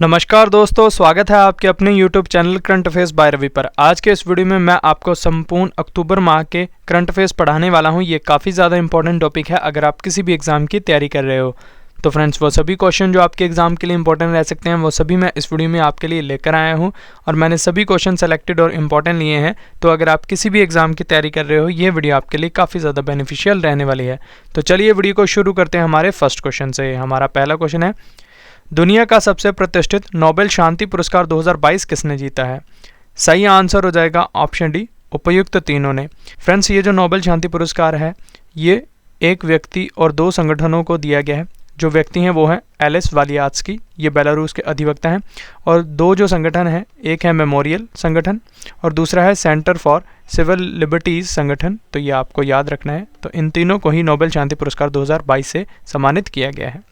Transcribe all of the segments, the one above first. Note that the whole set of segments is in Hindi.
नमस्कार दोस्तों, स्वागत है आपके अपने YouTube channel current affairs by Ravi पर। आज के इस वीडियो में मैं आपको संपूर्ण अक्टूबर माह के करंट अफेयर्स पढ़ाने वाला हूं। ये काफ़ी ज़्यादा इंपॉर्टेंट टॉपिक है अगर आप किसी भी एग्जाम की तैयारी कर रहे हो। तो फ्रेंड्स, वो सभी क्वेश्चन जो आपके एग्जाम के लिए इंपॉर्टेंट रह सकते हैं वो सभी मैं इस वीडियो में आपके लिए लेकर आया हूँ और मैंने सभी क्वेश्चन सेलेक्टेड और इम्पॉर्टेंट लिए हैं। तो अगर आप किसी भी एग्जाम की तैयारी कर रहे हो, ये वीडियो आपके लिए काफ़ी ज़्यादा बेनिफिशियल रहने वाली है। तो चलिए वीडियो को शुरू करते हैं हमारे फर्स्ट क्वेश्चन से। हमारा पहला क्वेश्चन है, दुनिया का सबसे प्रतिष्ठित नोबेल शांति पुरस्कार 2022 किसने जीता है? सही आंसर हो जाएगा ऑप्शन डी, उपर्युक्त तीनों ने। फ्रेंड्स, ये जो नोबेल शांति पुरस्कार है ये एक व्यक्ति और दो संगठनों को दिया गया है। जो व्यक्ति हैं वो हैं एलिस वालियात्स्की, ये बेलारूस के अधिवक्ता हैं, और दो जो संगठन हैं, एक है मेमोरियल संगठन और दूसरा है सेंटर फॉर सिविल लिबर्टीज संगठन। तो ये आपको याद रखना है। तो इन तीनों को ही नोबेल शांति पुरस्कार 2022 से सम्मानित किया गया है।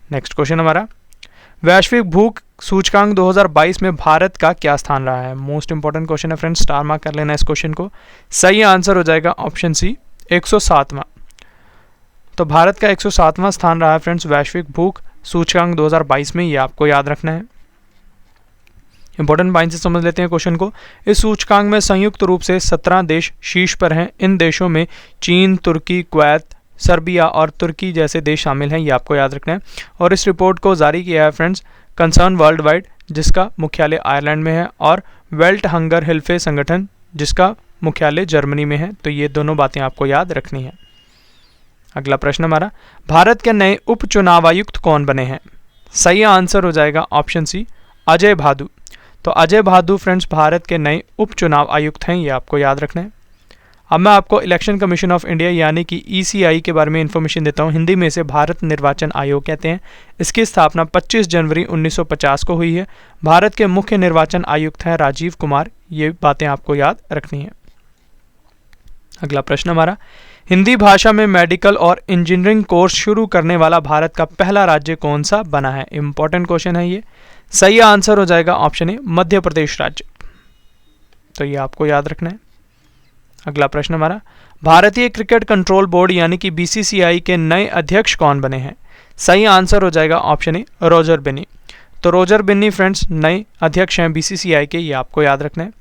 नेक्स्ट क्वेश्चन हमारा, वैश्विक भूख सूचकांक 2022 में भारत का क्या स्थान रहा है? मोस्ट इंपॉर्टेंट क्वेश्चन है फ्रेंड्स, स्टार मार्क कर लेना इस क्वेश्चन को। सही आंसर हो जाएगा ऑप्शन सी, 107वां। तो भारत का 107वां स्थान रहा है फ्रेंड्स वैश्विक भूख सूचकांक 2022 में, ये आपको याद रखना है। इंपॉर्टेंट पॉइंट से समझ लेते हैं क्वेश्चन को। इस सूचकांक में संयुक्त रूप से 17 देश शीर्ष पर हैं। इन देशों में चीन, तुर्की, कुवैत, सर्बिया और तुर्की जैसे देश शामिल हैं, ये आपको याद रखना है। और इस रिपोर्ट को जारी किया है फ्रेंड्स कंसर्न वर्ल्ड वाइड, जिसका मुख्यालय आयरलैंड में है, और वेल्ट हंगर हिल्फे संगठन, जिसका मुख्यालय जर्मनी में है। तो ये दोनों बातें आपको याद रखनी है। अगला प्रश्न हमारा, भारत के नए उप चुनाव आयुक्त कौन बने हैं? सही आंसर हो जाएगा ऑप्शन सी, अजय भादु। तो अजय भादु फ्रेंड्स भारत के नए उप चुनाव आयुक्त हैं, ये आपको याद रखना है। अब मैं आपको इलेक्शन कमीशन ऑफ इंडिया यानी कि ECI के बारे में इंफॉर्मेशन देता हूँ। हिंदी में इसे भारत निर्वाचन आयोग कहते हैं। इसकी स्थापना 25 जनवरी 1950 को हुई है। भारत के मुख्य निर्वाचन आयुक्त हैं राजीव कुमार। ये बातें आपको याद रखनी है। अगला प्रश्न हमारा, हिंदी भाषा में मेडिकल और इंजीनियरिंग कोर्स शुरू करने वाला भारत का पहला राज्य कौन सा बना है? इंपॉर्टेंट क्वेश्चन है ये। सही आंसर हो जाएगा ऑप्शन ए, मध्य प्रदेश राज्य। तो ये आपको याद रखना है। अगला प्रश्न हमारा, भारतीय क्रिकेट कंट्रोल बोर्ड यानी कि BCCI के नए अध्यक्ष कौन बने हैं? सही आंसर हो जाएगा ऑप्शन ए, रोजर बिन्नी। तो रोजर बिन्नी फ्रेंड्स नए अध्यक्ष हैं BCCI के, ये आपको याद रखना है।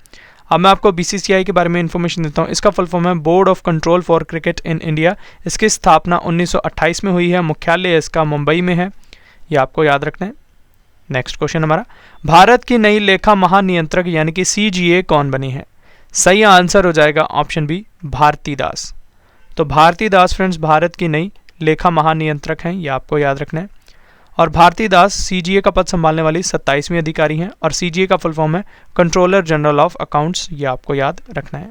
अब मैं आपको BCCI के बारे में इंफॉर्मेशन देता हूँ। इसका फुल फॉर्म है board of control for cricket in India. इसकी स्थापना 1928 में हुई है। मुख्यालय इसका मुंबई में है, ये आपको याद रखना है। नेक्स्ट क्वेश्चन हमारा, भारत की नई लेखा महानियंत्रक यानी कि CGA कौन बनी है? सही आंसर हो जाएगा ऑप्शन बी, भारती दास। तो भारती दास फ्रेंड्स भारत की नई लेखा महानियंत्रक हैं, ये आपको याद रखना है। और भारती दास CGA का पद संभालने वाली 27वीं अधिकारी हैं और CGA का फुल फॉर्म है कंट्रोलर जनरल ऑफ अकाउंट्स, ये आपको याद रखना है।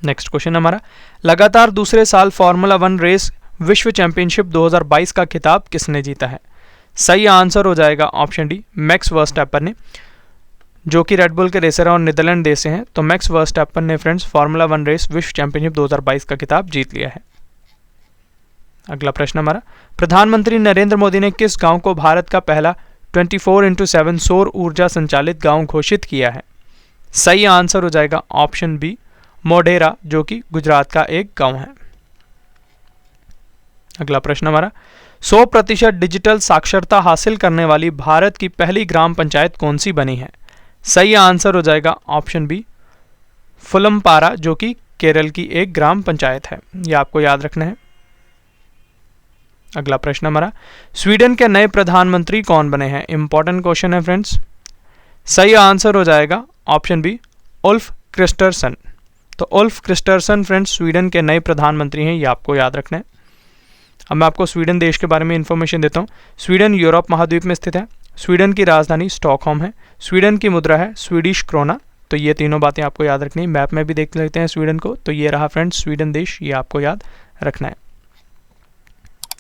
नेक्स्ट क्वेश्चन हमारा, लगातार दूसरे साल फार्मूला 1 रेस विश्व चैंपियनशिप 2022 का खिताब किसने जीता है? सही आंसर हो जाएगा ऑप्शन डी, मैक्स वर्स्टैपन ने, जो कि रेडबुल के रेसर और नीदरलैंड देश से हैं। तो मैक्स वर्स्टैपन ने फ्रेंड्स फार्मूला 1 रेस विश्व चैंपियनशिप 2022 का खिताब जीत लिया है। अगला प्रश्न हमारा, प्रधानमंत्री नरेंद्र मोदी ने किस गांव को भारत का पहला 24x7 सौर ऊर्जा संचालित गांव घोषित किया है? सही आंसर हो जाएगा ऑप्शन बी, मोढेरा, जो कि गुजरात का एक गांव है। अगला प्रश्न हमारा, 100% डिजिटल साक्षरता हासिल करने वाली भारत की पहली ग्राम पंचायत कौन सी बनी है? सही आंसर हो जाएगा ऑप्शन बी, फुलमपारा, जो कि केरल की एक ग्राम पंचायत है, यह आपको याद रखना है। अगला प्रश्न हमारा, स्वीडन के नए प्रधानमंत्री कौन बने हैं? इंपॉर्टेंट क्वेश्चन है फ्रेंड्स। सही आंसर हो जाएगा ऑप्शन बी, उल्फ क्रिस्टरसन। तो उल्फ क्रिस्टरसन फ्रेंड्स स्वीडन के नए प्रधानमंत्री हैं, ये आपको याद रखना है। अब मैं आपको स्वीडन देश के बारे में इंफॉर्मेशन देता हूँ। स्वीडन यूरोप महाद्वीप में स्थित है। स्वीडन की राजधानी स्टॉकहोम है। स्वीडन की मुद्रा है स्वीडिश क्रोना। तो ये तीनों बातें आपको याद रखनी है। मैप में भी देख लेते हैं स्वीडन को। तो ये रहा फ्रेंड्स स्वीडन देश, ये आपको याद रखना है।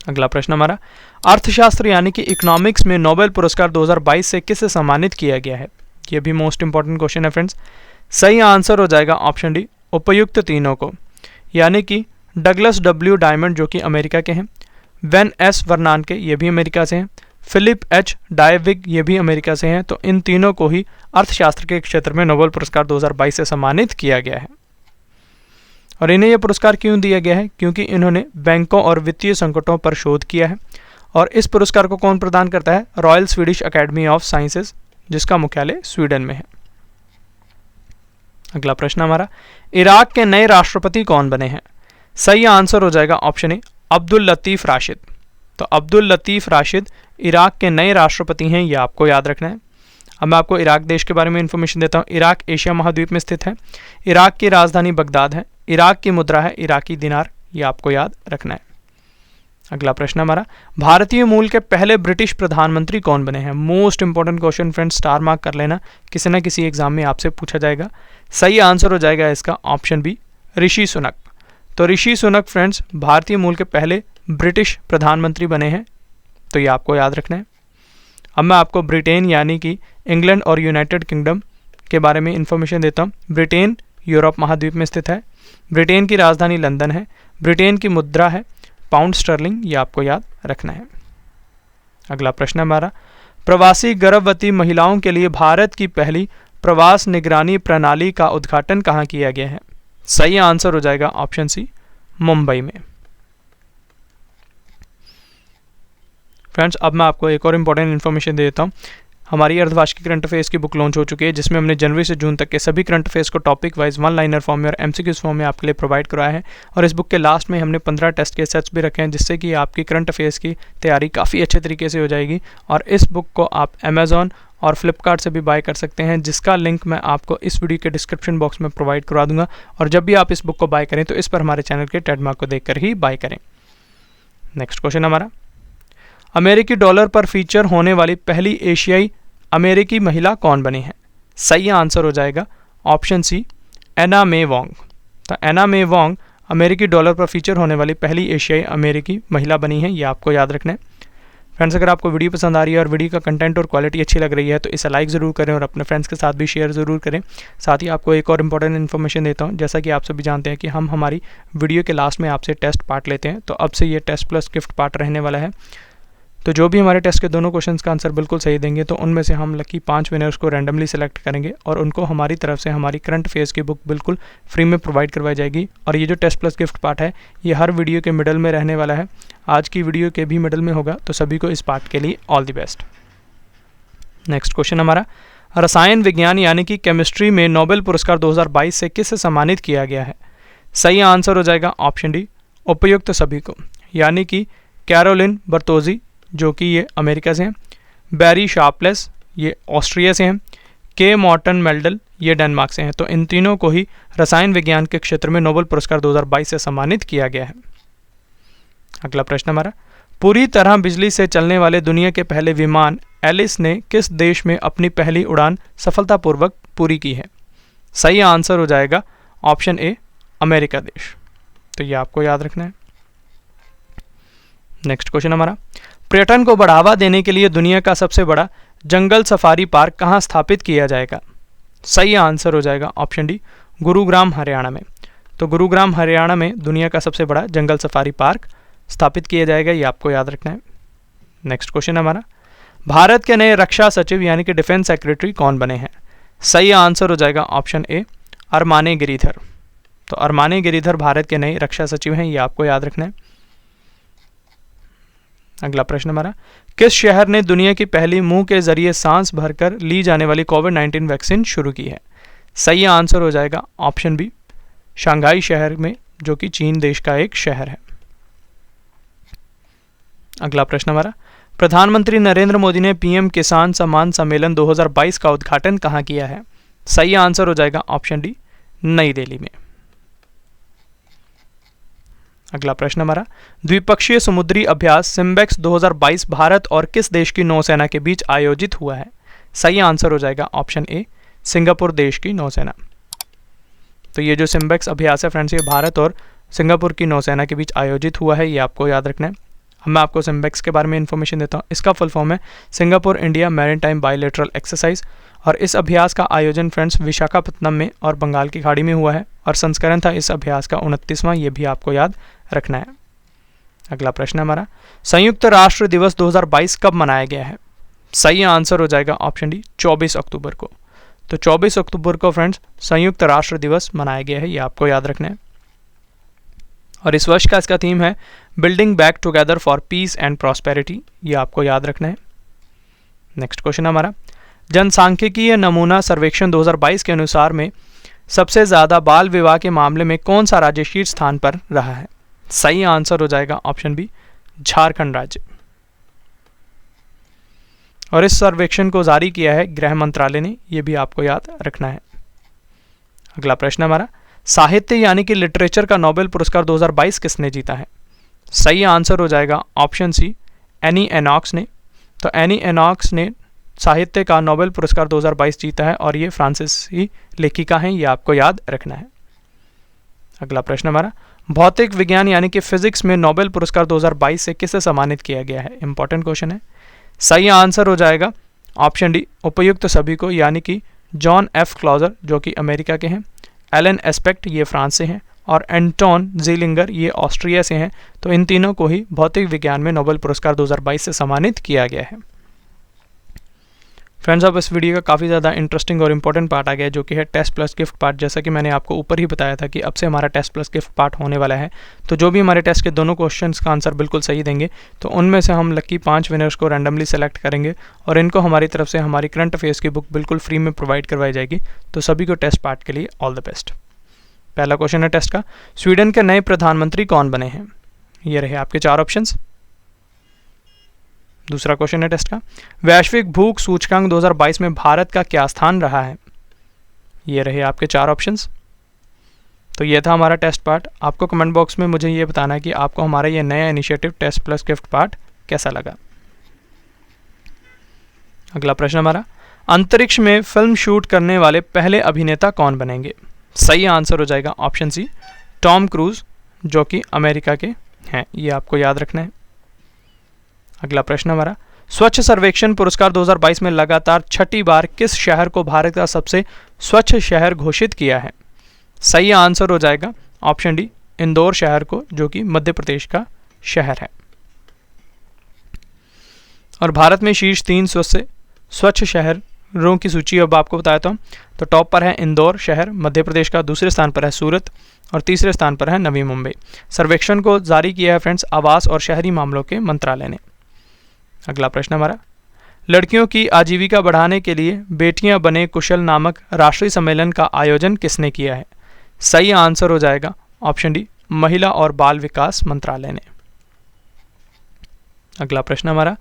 अगला प्रश्न हमारा, अर्थशास्त्र यानी कि इकोनॉमिक्स में नोबेल पुरस्कार 2022 से किसे सम्मानित किया गया है? ये भी मोस्ट इंपॉर्टेंट क्वेश्चन है फ्रेंड्स। सही आंसर हो जाएगा ऑप्शन डी, उपर्युक्त तीनों को, यानी कि डगलस W डायमंड, जो कि अमेरिका के हैं, वेन S वर्नानके, ये भी अमेरिका से हैं, फिलिप H डायविग, ये भी अमेरिका से हैं। तो इन तीनों को ही अर्थशास्त्र के क्षेत्र में नोबेल पुरस्कार 2022 से सम्मानित किया गया है। और इन्हें यह पुरस्कार क्यों दिया गया है? क्योंकि इन्होंने बैंकों और वित्तीय संकटों पर शोध किया है और इस पुरस्कार को कौन प्रदान करता है? Royal Swedish academy of sciences, जिसका मुख्यालय स्वीडन में है। अगला प्रश्न हमारा, इराक के नए राष्ट्रपति कौन बने हैं? सही आंसर हो जाएगा ऑप्शन ए, अब्दुल लतीफ राशिद। तो अब्दुल लतीफ राशिद इराक के नए राष्ट्रपति हैं, ये आपको याद रखना है। अब मैं आपको इराक देश के बारे में इंफॉर्मेशन देता हूँ। इराक एशिया महाद्वीप में स्थित है। इराक की राजधानी बगदाद है। इराक की मुद्रा है इराकी दिनार, ये आपको याद रखना है। अगला प्रश्न हमारा, भारतीय मूल के पहले ब्रिटिश प्रधानमंत्री कौन बने हैं? Most important question friends, star mark कर लेना, किसी न किसी एग्जाम में आपसे पूछा जाएगा। सही आंसर हो जाएगा इसका ऑप्शन बी, ऋषि सुनक। तो ऋषि सुनक फ्रेंड्स भारतीय मूल के पहले ब्रिटिश प्रधानमंत्री बने हैं, तो ये आपको याद रखना है। अब मैं आपको ब्रिटेन यानी कि इंग्लैंड और यूनाइटेड किंगडम के बारे में इंफॉर्मेशन देता हूँ। ब्रिटेन यूरोप महाद्वीप में स्थित है। ब्रिटेन की राजधानी लंदन है। ब्रिटेन की मुद्रा है पाउंड स्टर्लिंग, ये आपको याद रखना है। अगला प्रश्न हमारा, प्रवासी गर्भवती महिलाओं के लिए भारत की पहली प्रवास निगरानी प्रणाली का उद्घाटन कहाँ किया गया है? सही आंसर हो जाएगा ऑप्शन सी, मुंबई में। फ्रेंड्स अब मैं आपको एक और इम्पॉर्टेंट इन्फॉर्मेशन दे देता हूँ। हमारी अर्धवार्षिक करंट अफेयर्स की बुक लॉन्च हो चुकी है, जिसमें हमने जनवरी से जून तक के सभी करंट अफेयर्स को topic wise one liner form में और एमसीक्यूज फॉर्म में आपके लिए प्रोवाइड करवाया है। और इस बुक के लास्ट में हमने 15 टेस्ट के सेट्स भी रखे हैं, जिससे कि आपकी करंट अफेयर्स की तैयारी काफ़ी अच्छे तरीके से हो जाएगी। और इस बुक को आप अमेजॉन और फ्लिपकार्ट से भी बाय कर सकते हैं, जिसका लिंक मैं आपको इस वीडियो के डिस्क्रिप्शन बॉक्स में प्रोवाइड करवा दूंगा। और जब भी आप इस बुक को बाय करें तो इस पर हमारे चैनल के ट्रेडमार्क को देखकर ही बाय करें। नेक्स्ट क्वेश्चन हमारा, अमेरिकी डॉलर पर फीचर होने वाली पहली एशियाई अमेरिकी महिला कौन बनी है? सही आंसर हो जाएगा ऑप्शन सी, एना मे वोंग। तो एना मे वोंग अमेरिकी डॉलर पर फीचर होने वाली पहली एशियाई अमेरिकी महिला बनी है, ये आपको याद रखना है। फ्रेंड्स अगर आपको वीडियो पसंद आ रही है और वीडियो का कंटेंट और क्वालिटी अच्छी लग रही है तो इसे लाइक ज़रूर करें और अपने फ्रेंड्स के साथ भी शेयर ज़रूर करें। साथ ही आपको एक और इम्पॉर्टेंट इन्फॉर्मेशन देता हूँ। जैसा कि आप सभी जानते हैं कि हम हमारी वीडियो के लास्ट में आपसे टेस्ट पार्ट लेते हैं, तो अब से ये टेस्ट प्लस गिफ्ट पार्ट रहने वाला है। तो जो भी हमारे टेस्ट के दोनों क्वेश्चंस का आंसर बिल्कुल सही देंगे तो उनमें से हम लकी 5 विनर्स को रैंडमली सेलेक्ट करेंगे और उनको हमारी तरफ से हमारी करंट अफेयर्स की बुक बिल्कुल फ्री में प्रोवाइड करवाई जाएगी। और ये जो टेस्ट प्लस गिफ्ट पार्ट है ये हर वीडियो के मिडल में रहने वाला है। आज की वीडियो के भी मिडल में होगा, तो सभी को इस पार्ट के लिए all the best. Next question हमारा, रसायन विज्ञान यानी कि केमिस्ट्री में नोबेल पुरस्कार 2022 से किसे सम्मानित किया गया है? सही आंसर हो जाएगा ऑप्शन डी, उपयुक्त सभी को, यानी कि कैरोलिन बर्तोजी जो कि ये अमेरिका से हैं, बैरी शार्पलेस ये ऑस्ट्रिया से हैं, के मॉर्टन मेल्डल ये डेनमार्क से हैं। तो इन तीनों को ही रसायन विज्ञान के क्षेत्र में नोबेल पुरस्कार 2022 से सम्मानित किया गया है। अगला प्रश्न हमारा, पूरी तरह बिजली से चलने वाले दुनिया के पहले विमान एलिस ने किस देश में अपनी पहली उड़ान सफलतापूर्वक पूरी की है? सही आंसर हो जाएगा ऑप्शन ए, अमेरिका देश। तो ये आपको याद रखना है। नेक्स्ट क्वेश्चन हमारा, पर्यटन को बढ़ावा देने के लिए दुनिया का सबसे बड़ा जंगल सफारी पार्क कहाँ स्थापित किया जाएगा? सही आंसर हो जाएगा ऑप्शन डी, गुरुग्राम हरियाणा में। तो गुरुग्राम हरियाणा में दुनिया का सबसे बड़ा जंगल सफारी पार्क स्थापित किया जाएगा, ये आपको याद रखना है। नेक्स्ट क्वेश्चन हमारा, भारत के नए रक्षा सचिव यानी कि डिफेंस सेक्रेटरी कौन बने हैं? सही आंसर हो जाएगा ऑप्शन ए, अरमाने गिरीधर। तो अरमाने गिरीधर भारत के नए रक्षा सचिव हैं, ये आपको याद रखना है। अगला प्रश्न हमारा, किस शहर ने दुनिया की पहली मुंह के जरिए सांस भरकर ली जाने वाली कोविड-19 वैक्सीन शुरू की है? सही आंसर हो जाएगा ऑप्शन बी, शंघाई शहर में, जो कि चीन देश का एक शहर है। अगला प्रश्न हमारा, प्रधानमंत्री नरेंद्र मोदी ने पीएम किसान सम्मान सम्मेलन 2022 का उद्घाटन कहाँ किया है? सही आंसर हो जाएगा ऑप्शन डी, नई दिल्ली में। अगला प्रश्न हमारा, द्विपक्षीय समुद्री अभ्यास सिम्बेक्स 2022 भारत और किस देश की नौसेना के बीच आयोजित हुआ है? सही आंसर हो जाएगा ऑप्शन ए, सिंगापुर देश की नौसेना। तो ये जो सिम्बेक्स अभ्यास है फ्रेंड्स, ये भारत और सिंगापुर की नौसेना के बीच आयोजित हुआ है, ये आपको याद रखना है। अब मैं आपको सिम्बेक्स के बारे में इन्फॉर्मेशन देता हूँ। इसका फुल फॉर्म है Singapore India maritime bilateral exercise. और इस अभ्यास का आयोजन फ्रेंड्स विशाखापत्तनम में और बंगाल की खाड़ी में हुआ है और संस्करण था इस अभ्यास का 29वां, ये भी आपको याद रखना है। अगला प्रश्न हमारा, संयुक्त राष्ट्र दिवस 2022 कब मनाया गया है? सही आंसर हो जाएगा ऑप्शन डी, 24 अक्टूबर को। तो 24 अक्टूबर को फ्रेंड्स संयुक्त राष्ट्र दिवस मनाया गया है, ये आपको याद रखना है। और इस वर्ष का इसका थीम है building back together for piece and prosperity, ये आपको याद रखना है। नेक्स्ट क्वेश्चन हमारा, जनसांख्यिकीय नमूना सर्वेक्षण 2022 के अनुसार में सबसे ज़्यादा बाल विवाह के मामले में कौन सा राज्य शीर्ष स्थान पर रहा है? सही आंसर हो जाएगा ऑप्शन बी, झारखंड राज्य। और इस सर्वेक्षण को जारी किया है गृह मंत्रालय ने, ये भी आपको याद रखना है। अगला प्रश्न हमारा, साहित्य यानी कि लिटरेचर का नोबेल पुरस्कार 2022 किसने जीता है? सही आंसर हो जाएगा ऑप्शन सी, एनी एनॉक्स ने। तो एनी एनॉक्स ने साहित्य का नोबेल पुरस्कार 2022 जीता है और ये फ्रांसीसी लेखिका हैं, ये आपको याद रखना है। अगला प्रश्न हमारा, भौतिक विज्ञान यानी कि फिजिक्स में नोबेल पुरस्कार 2022 से किसे सम्मानित किया गया है? इंपॉर्टेंट क्वेश्चन है। सही आंसर हो जाएगा ऑप्शन डी, उपयुक्त सभी को, यानी कि जॉन एफ क्लॉजर जो कि अमेरिका के हैं, एलन एस्पेक्ट ये फ्रांस से हैं, और एंटोन ज़ीलिंगर ये ऑस्ट्रिया से हैं। तो इन तीनों को ही भौतिक विज्ञान में नोबेल पुरस्कार 2022 से सम्मानित किया गया है। फ्रेंड्स, अब इस वीडियो का काफ़ी ज़्यादा इंटरेस्टिंग और इंपॉर्टेंट पार्ट आ गया है, जो कि है टेस्ट प्लस गिफ्ट पार्ट। जैसा कि मैंने आपको ऊपर ही बताया था कि अब से हमारा टेस्ट प्लस गिफ्ट पार्ट होने वाला है। तो जो भी हमारे टेस्ट के दोनों क्वेश्चंस का आंसर बिल्कुल सही देंगे, तो उनमें से हम लकी 5 विनर्स को रैंडमली सेलेक्ट करेंगे और इनको हमारी तरफ से हमारी करंट अफेयर्स की बुक बिल्कुल फ्री में प्रोवाइड करवाई जाएगी। तो सभी को टेस्ट पार्ट के लिए ऑल द बेस्ट। पहला क्वेश्चन है टेस्ट का, स्वीडन के नए प्रधानमंत्री कौन बने हैं? ये रहे आपके 4 ऑप्शंस। दूसरा क्वेश्चन है टेस्ट का, वैश्विक भूख सूचकांक 2022 में भारत का क्या स्थान रहा है? ये रहे आपके 4 ऑप्शंस। तो ये था हमारा टेस्ट पार्ट। आपको कमेंट बॉक्स में मुझे ये बताना है कि आपको हमारा ये नया initiative test plus gift part कैसा लगा। अगला प्रश्न हमारा, अंतरिक्ष में फिल्म शूट करने वाले पहले अभिनेता कौन बनेंगे? सही आंसर हो जाएगा ऑप्शन सी, टॉम क्रूज जो कि अमेरिका के हैं, ये आपको याद रखना है। अगला प्रश्न हमारा, स्वच्छ सर्वेक्षण पुरस्कार 2022 में लगातार 6ठी बार किस शहर को भारत का सबसे स्वच्छ शहर घोषित किया है? सही आंसर हो जाएगा ऑप्शन डी, इंदौर शहर को, जो कि मध्य प्रदेश का शहर है। और भारत में शीर्ष 3 स्वच्छ शहरों की सूची अब आपको बताया था। तो टॉप पर है इंदौर शहर मध्य प्रदेश का, दूसरे स्थान पर है सूरत और तीसरे स्थान पर है नवी मुंबई। सर्वेक्षण को जारी किया है फ्रेंड्स आवास और शहरी मामलों के मंत्रालय ने। अगला प्रश्न हमारा, लड़कियों की आजीविका बढ़ाने के लिए बेटियां बने कुशल नामक राष्ट्रीय सम्मेलन का आयोजन किसने किया है? सही आंसर हो जाएगा ऑप्शन डी, महिला और बाल विकास मंत्रालय ने। अगला प्रश्न हमारा,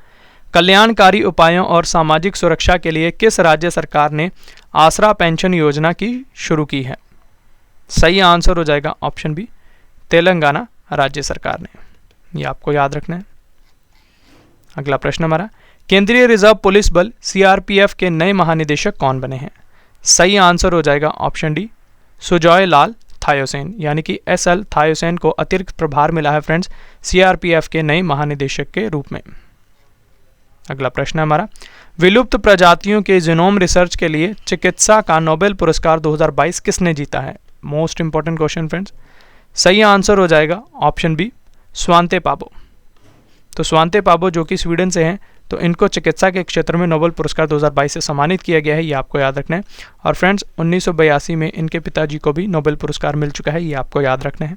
कल्याणकारी उपायों और सामाजिक सुरक्षा के लिए किस राज्य सरकार ने आसरा पेंशन योजना की शुरू की है? सही आंसर हो जाएगा ऑप्शन बी, तेलंगाना राज्य सरकार ने। ये आपको याद रखना है। अगला प्रश्न हमारा, केंद्रीय रिजर्व पुलिस बल सीआरपीएफ के नए महानिदेशक कौन बने हैं? सही आंसर हो जाएगा ऑप्शन डी, सुजॉय लाल थायोसेन, यानी कि एसएल थायोसेन को अतिरिक्त प्रभार मिला है फ्रेंड्स सीआरपीएफ के नए महानिदेशक के रूप में। अगला प्रश्न हमारा, विलुप्त प्रजातियों के जीनोम रिसर्च के लिए चिकित्सा का नोबेल पुरस्कार 2022 किसने जीता है? Most important question friends. सही आंसर हो जाएगा ऑप्शन बी, स्वांते पाबो। तो स्वांते पाबो जो कि स्वीडन से हैं, तो इनको चिकित्सा के क्षेत्र में नोबेल पुरस्कार 2022 से सम्मानित किया गया है, ये आपको याद रखना है। और फ्रेंड्स 1982 में इनके पिताजी को भी नोबेल पुरस्कार मिल चुका है, ये आपको याद रखना है।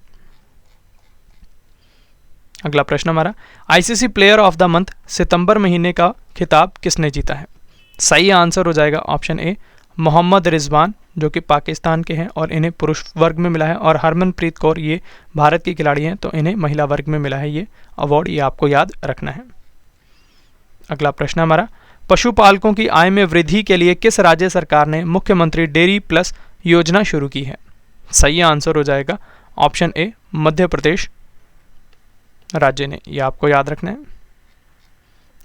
अगला प्रश्न हमारा, ICC player of the month सितंबर महीने का खिताब किसने जीता है? सही आंसर हो जाएगा ऑप्शन ए, मोहम्मद रिजवान जो कि पाकिस्तान के हैं और इन्हें पुरुष वर्ग में मिला है, और हरमनप्रीत कौर ये भारत की खिलाड़ी हैं, तो इन्हें महिला वर्ग में मिला है ये अवार्ड, ये आपको याद रखना है। अगला प्रश्न हमारा, पशुपालकों की आय में वृद्धि के लिए किस राज्य सरकार ने मुख्यमंत्री डेयरी प्लस योजना शुरू की है? सही आंसर हो जाएगा ऑप्शन ए, मध्य प्रदेश राज्य ने, ये आपको याद रखना है।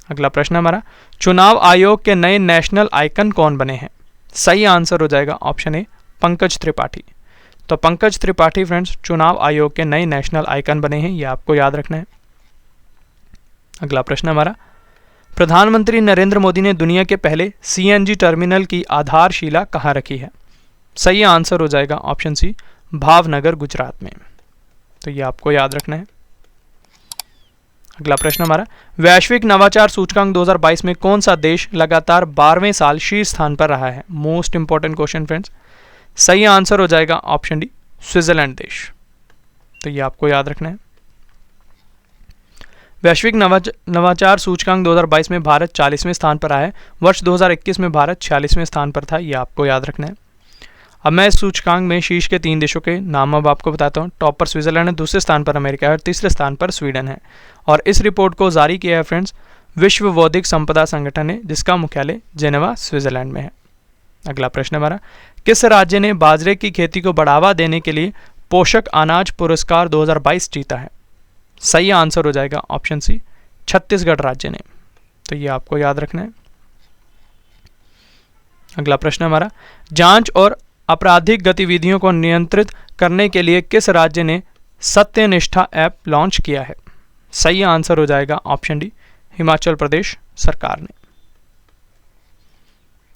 अगला प्रश्न हमारा, चुनाव आयोग के नए नेशनल आइकन कौन बने हैं? सही आंसर हो जाएगा ऑप्शन ए, पंकज त्रिपाठी। तो पंकज त्रिपाठी फ्रेंड्स चुनाव आयोग के नए नेशनल आइकन बने हैं, ये आपको याद रखना है। अगला प्रश्न हमारा, प्रधानमंत्री नरेंद्र मोदी ने दुनिया के पहले सीएनजी टर्मिनल की आधारशिला कहाँ रखी है? सही आंसर हो जाएगा ऑप्शन सी, भावनगर गुजरात में। तो ये आपको याद रखना है। अगला प्रश्न हमारा, वैश्विक नवाचार सूचकांक 2022 में कौन सा देश लगातार 12वें साल शीर्ष स्थान पर रहा है? Most important question friends. सही आंसर हो जाएगा ऑप्शन डी, स्विट्जरलैंड देश। तो ये आपको याद रखना है। वैश्विक नवाचार सूचकांक 2022 में भारत 40वें स्थान पर आया है। वर्ष 2021 में भारत 46वें स्थान पर था, ये आपको याद रखना है। अब मैं इस सूचकांक में शीर्ष के 3 देशों के नाम अब आपको बताता हूँ। टॉप पर स्विट्जरलैंड है, दूसरे स्थान पर अमेरिका है और तीसरे स्थान पर स्वीडन है। और इस रिपोर्ट को जारी किया है फ्रेंड्स विश्व बौद्धिक संपदा संगठन ने, जिसका मुख्यालय जेनेवा स्विट्जरलैंड में है। अगला प्रश्न हमारा, किस राज्य ने बाजरे की खेती को बढ़ावा देने के लिए पोषक अनाज पुरस्कार 2022 जीता है? सही आंसर हो जाएगा ऑप्शन सी, छत्तीसगढ़ राज्य ने। तो ये आपको याद रखना है। अगला प्रश्न हमारा, जांच और आपराधिक गतिविधियों को नियंत्रित करने के लिए किस राज्य ने सत्यनिष्ठा ऐप लॉन्च किया है? सही आंसर हो जाएगा ऑप्शन डी, हिमाचल प्रदेश सरकार ने।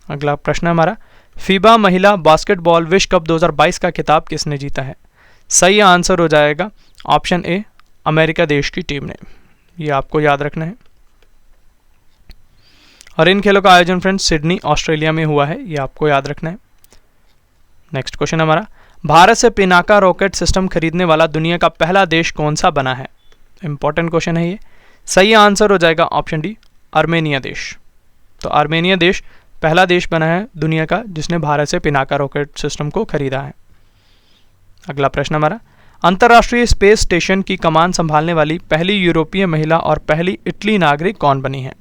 अगला प्रश्न हमारा, फीबा महिला बास्केटबॉल विश्व कप 2022 का खिताब किसने जीता है? सही आंसर हो जाएगा ऑप्शन ए, अमेरिका देश की टीम ने। ये आपको याद रखना है। और इन खेलों का आयोजन फ्रेंड्स सिडनी ऑस्ट्रेलिया में हुआ है, ये आपको याद रखना है। नेक्स्ट क्वेश्चन हमारा, भारत से पिनाका रॉकेट सिस्टम खरीदने वाला दुनिया का पहला देश कौन सा बना है? इंपॉर्टेंट क्वेश्चन है ये। सही आंसर हो जाएगा ऑप्शन डी, आर्मेनिया देश। तो आर्मेनिया देश पहला देश बना है दुनिया का जिसने भारत से पिनाका रॉकेट सिस्टम को खरीदा है। अगला प्रश्न हमारा, अंतर्राष्ट्रीय स्पेस स्टेशन की कमान संभालने वाली पहली यूरोपीय महिला और पहली इटली नागरिक कौन बनी है?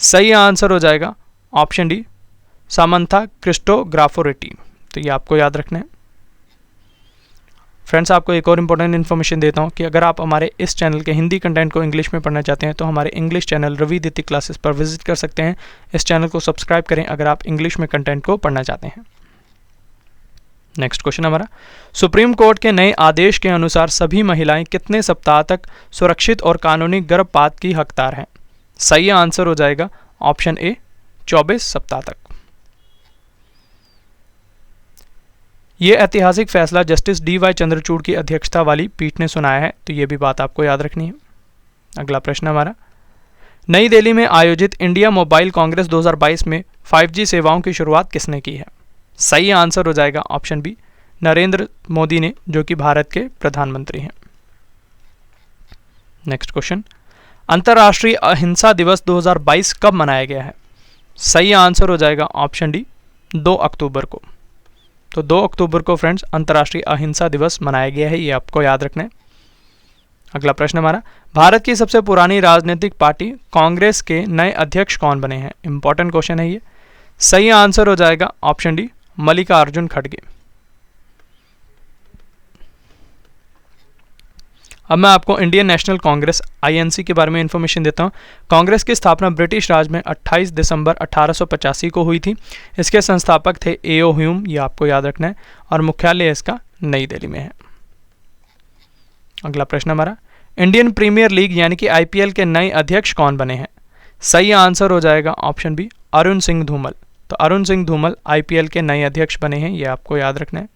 सही आंसर हो जाएगा ऑप्शन डी, सामंथा क्रिस्टोग्राफोरेटी। तो ये आपको याद रखना है। फ्रेंड्स, आपको एक और इम्पोर्टेंट इन्फॉर्मेशन देता हूँ कि अगर आप हमारे इस चैनल के हिंदी कंटेंट को इंग्लिश में पढ़ना चाहते हैं तो हमारे इंग्लिश चैनल रवि दिति क्लासेस पर विजिट कर सकते हैं। इस चैनल को सब्सक्राइब करें अगर आप इंग्लिश में कंटेंट को पढ़ना चाहते हैं। नेक्स्ट क्वेश्चन हमारा, सुप्रीम कोर्ट के नए आदेश के अनुसार सभी महिलाएं कितने सप्ताह तक सुरक्षित और कानूनी गर्भपात की हकदार हैं? सही आंसर हो जाएगा ऑप्शन ए, 24 सप्ताह तक। यह ऐतिहासिक फैसला जस्टिस डी.वाई. चंद्रचूड़ की अध्यक्षता वाली पीठ ने सुनाया है, तो यह भी बात आपको याद रखनी है। अगला प्रश्न हमारा, नई दिल्ली में आयोजित इंडिया मोबाइल कांग्रेस 2022 में 5G सेवाओं की शुरुआत किसने की है? सही आंसर हो जाएगा ऑप्शन बी, नरेंद्र मोदी ने, जो कि भारत के प्रधानमंत्री हैं। नेक्स्ट क्वेश्चन, अंतर्राष्ट्रीय अहिंसा दिवस 2022 कब मनाया गया है? सही आंसर हो जाएगा ऑप्शन डी, 2 अक्टूबर को। तो 2 अक्टूबर को फ्रेंड्स अंतर्राष्ट्रीय अहिंसा दिवस मनाया गया है, ये आपको याद रखना है। अगला प्रश्न हमारा, भारत की सबसे पुरानी राजनीतिक पार्टी कांग्रेस के नए अध्यक्ष कौन बने हैं? इंपॉर्टेंट क्वेश्चन है ये। सही आंसर हो जाएगा ऑप्शन डी, मल्लिकार्जुन खड़गे। अब मैं आपको इंडियन नेशनल कांग्रेस INC के बारे में इंफॉर्मेशन देता हूँ। कांग्रेस की स्थापना ब्रिटिश राज में 28 दिसंबर 1885 को हुई थी। इसके संस्थापक थे A.O. ह्यूम, ये आपको याद रखना है, और मुख्यालय इसका नई दिल्ली में है। अगला प्रश्न हमारा, इंडियन प्रीमियर लीग यानी कि IPL के नए अध्यक्ष कौन बने हैं? सही आंसर हो जाएगा ऑप्शन बी, अरुण सिंह धूमल। तो अरुण सिंह धूमल IPL के नए अध्यक्ष बने हैं, ये आपको याद रखना है।